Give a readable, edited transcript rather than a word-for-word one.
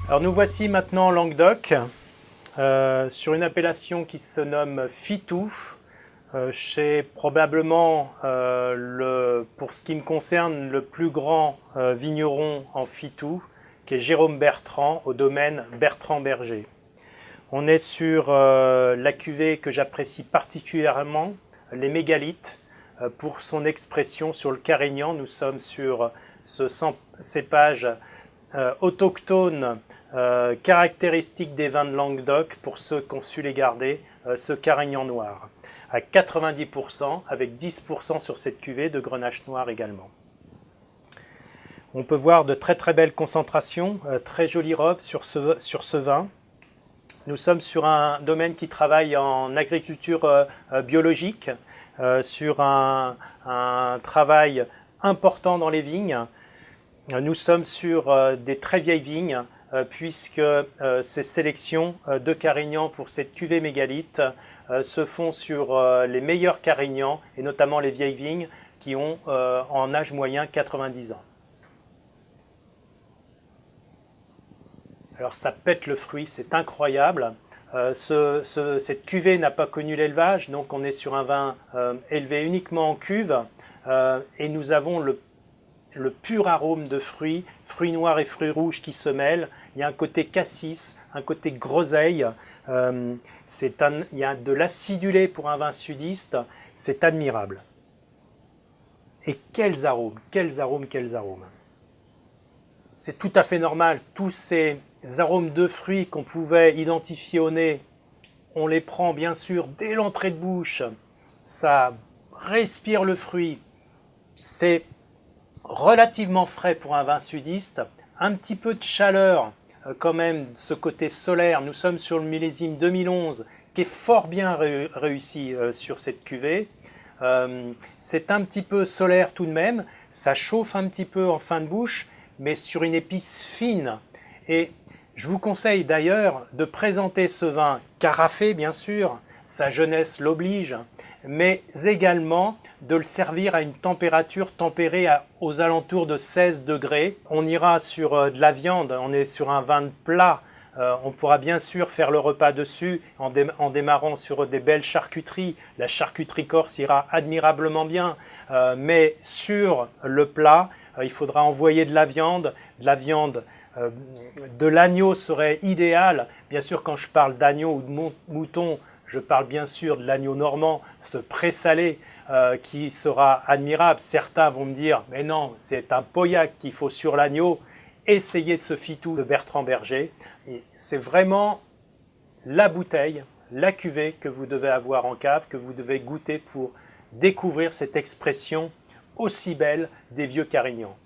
Alors nous voici maintenant en Languedoc, sur une appellation qui se nomme Fitou, chez probablement, pour ce qui me concerne, le plus grand vigneron en Fitou, qui est Jérôme Bertrand, au domaine Bertrand Berger. On est sur la cuvée que j'apprécie particulièrement, les mégalithes, pour son expression sur le Carignan. Nous sommes sur ce cépage autochtone, caractéristique des vins de Languedoc, pour ceux qui ont su les garder, ce Carignan noir, à 90%, avec 10% sur cette cuvée de Grenache noir également. On peut voir de très très belles concentrations, très jolies robes sur ce vin. Nous sommes sur un domaine qui travaille en agriculture biologique, sur un travail important dans les vignes. Nous sommes sur des très vieilles vignes, puisque ces sélections de Carignan pour cette cuvée mégalite se font sur les meilleurs Carignans, et notamment les vieilles vignes qui ont en âge moyen 90 ans. Alors ça pète le fruit, c'est incroyable. Cette cuvée n'a pas connu l'élevage, donc on est sur un vin élevé uniquement en cuve, et nous avons le pur arôme de fruits noirs et fruits rouges qui se mêlent. Il y a un côté cassis, un côté groseille, il y a de l'acidulé pour un vin sudiste, c'est admirable. Et quels arômes, quels arômes, quels arômes! C'est tout à fait normal, tous ces arômes de fruits qu'on pouvait identifier au nez, on les prend bien sûr dès l'entrée de bouche, ça respire le fruit, c'est relativement frais pour un vin sudiste, un petit peu de chaleur quand même, ce côté solaire. Nous sommes sur le millésime 2011 qui est fort bien réussi sur cette cuvée. C'est un petit peu solaire tout de même, ça chauffe un petit peu en fin de bouche, mais sur une épice fine. Et je vous conseille d'ailleurs de présenter ce vin carafé, bien sûr, sa jeunesse l'oblige, mais également de le servir à une température tempérée aux alentours de 16 degrés. On ira sur de la viande, on est sur un vin de plat. On pourra bien sûr faire le repas dessus en démarrant sur des belles charcuteries. La charcuterie corse ira admirablement bien, mais sur le plat, il faudra envoyer de la viande. De l'agneau serait idéal. Bien sûr, quand je parle d'agneau ou de mouton, je parle bien sûr de l'agneau normand, ce présalé qui sera admirable. Certains vont me dire, mais non, c'est un pauillac qu'il faut sur l'agneau. Essayez de ce Fitou de Bertrand Berger. C'est vraiment la bouteille, la cuvée que vous devez avoir en cave, que vous devez goûter pour découvrir cette expression aussi belle des vieux Carignans.